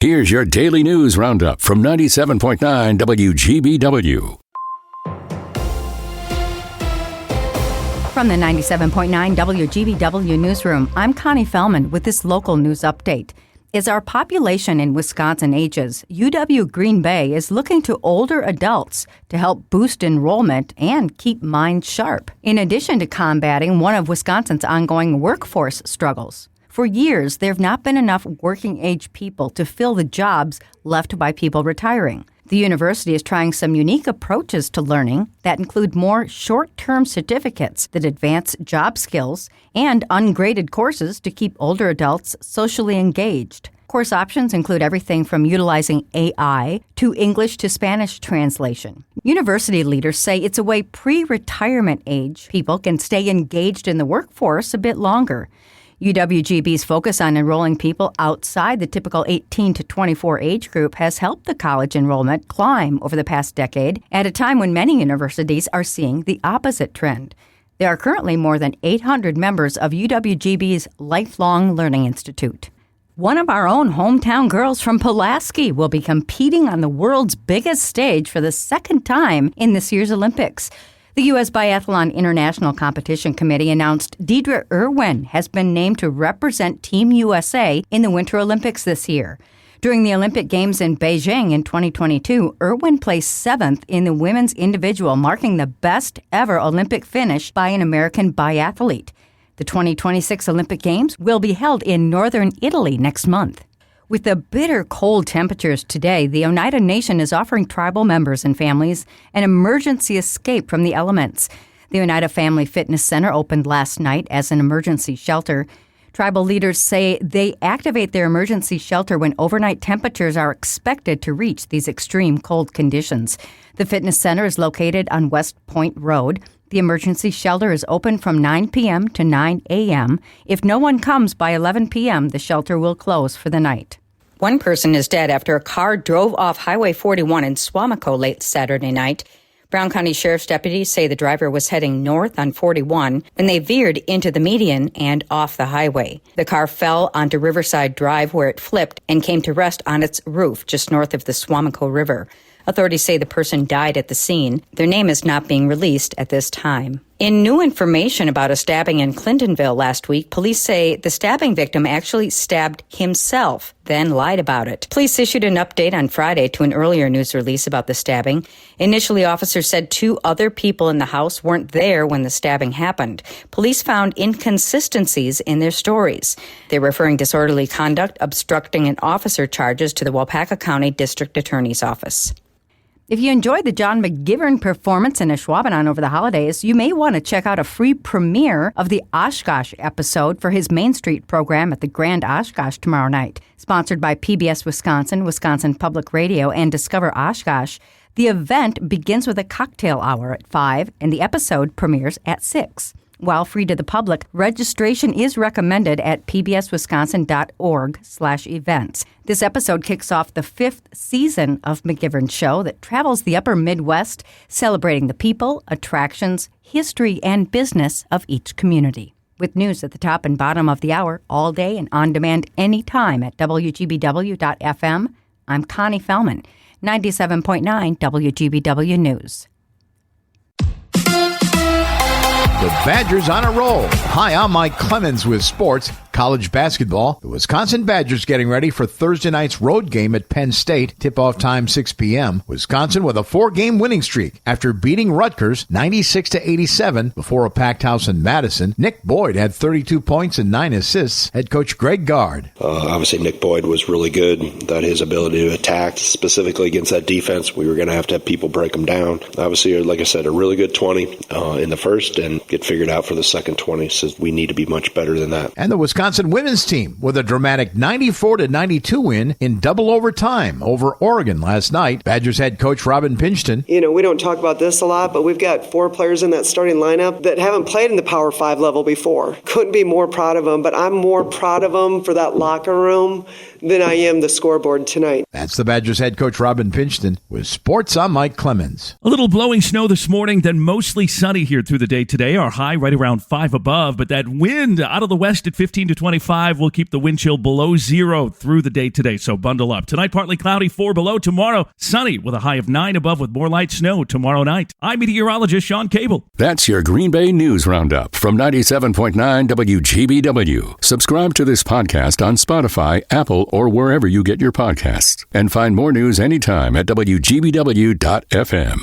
Here's your daily news roundup from 97.9 WGBW. From the 97.9 WGBW newsroom, I'm Connie Fellman with this local news update. As our population in Wisconsin ages, UW Green Bay is looking to older adults to help boost enrollment and keep minds sharp, in addition to combating one of Wisconsin's ongoing workforce struggles. For years, there have not been enough working-age people to fill the jobs left by people retiring. The university is trying some unique approaches to learning that include more short-term certificates that advance job skills and ungraded courses to keep older adults socially engaged. Course options include everything from utilizing AI to English to Spanish translation. University leaders say it's a way pre-retirement age people can stay engaged in the workforce a bit longer. UWGB's focus on enrolling people outside the typical 18 to 24 age group has helped the college enrollment climb over the past decade at a time when many universities are seeing the opposite trend. There are currently more than 800 members of UWGB's Lifelong Learning Institute. One of our own hometown girls from Pulaski will be competing on the world's biggest stage for the second time in this year's Olympics. The U.S. Biathlon International Competition Committee announced Deidre Irwin has been named to represent Team USA in the Winter Olympics this year. During the Olympic Games in Beijing in 2022, Irwin placed 7th in the women's individual, marking the best ever Olympic finish by an American biathlete. The 2026 Olympic Games will be held in northern Italy next month. With the bitter cold temperatures today, the Oneida Nation is offering tribal members and families an emergency escape from the elements. The Oneida Family Fitness Center opened last night as an emergency shelter. Tribal leaders say they activate their emergency shelter when overnight temperatures are expected to reach these extreme cold conditions. The fitness center is located on West Point Road. The emergency shelter is open from 9 p.m. to 9 a.m. If no one comes by 11 p.m., the shelter will close for the night. One person is dead after a car drove off Highway 41 in Suamico late Saturday night. Brown County Sheriff's deputies say the driver was heading north on 41 when they veered into the median and off the highway. The car fell onto Riverside Drive where it flipped and came to rest on its roof just north of the Suamico River. Authorities say the person died at the scene. Their name is not being released at this time. In new information about a stabbing in Clintonville last week, police say the stabbing victim actually stabbed himself, then lied about it. Police issued an update on Friday to an earlier news release about the stabbing. Initially, officers said 2 other people in the house weren't there when the stabbing happened. Police found inconsistencies in their stories. They're referring disorderly conduct, obstructing an officer charges to the Waupaca County District Attorney's Office. If you enjoyed the John McGivern performance in Ashwaubenon over the holidays, you may want to check out a free premiere of the Oshkosh episode for his Main Street program at the Grand Oshkosh tomorrow night. Sponsored by PBS Wisconsin, Wisconsin Public Radio, and Discover Oshkosh, the event begins with a cocktail hour at 5, and the episode premieres at 6. While free to the public, registration is recommended at pbswisconsin.org/events. This episode kicks off the 5th season of McGivern's show that travels the upper Midwest, celebrating the people, attractions, history, and business of each community. With news at the top and bottom of the hour, all day and on demand anytime at WGBW.FM, I'm Connie Fellman, 97.9 WGBW News. The Badgers on a roll. Hi, I'm Mike Clemens with sports. College basketball. The Wisconsin Badgers getting ready for Thursday night's road game at Penn State. Tip-off time 6 p.m. Wisconsin with a 4-game winning streak after beating Rutgers 96-87 before a packed house in Madison. Nick Boyd had 32 points and 9 assists. Head coach Greg Gard. Obviously, Nick Boyd was really good. That his ability to attack, specifically against that defense, we were going to have people break them down. Obviously, like I said, a really good 20 in the first and get figured out for the second 20. So we need to be much better than that. And the Wisconsin women's team with a dramatic 94-92 win in double overtime over Oregon last night. Badgers head coach Robin Pinchton. You know, we don't talk about this a lot, but we've got 4 players in that starting lineup that haven't played in the Power 5 level before. Couldn't be more proud of them, but I'm more proud of them for that locker room than I am the scoreboard tonight. That's the Badgers head coach Robin Pinchton. With sports, I'm Mike Clemens. A little blowing snow this morning, then mostly sunny here through the day today. Our high right around 5 above, but that wind out of the west at 15 to 25 will keep the wind chill below 0 through the day today, so bundle up. Tonight, partly cloudy, 4 below. Tomorrow, sunny with a high of 9 above with more light snow tomorrow night. I'm meteorologist Sean Cable. That's your Green Bay News Roundup from 97.9 WGBW. Subscribe to this podcast on Spotify, Apple, or wherever you get your podcasts. And find more news anytime at WGBW.FM.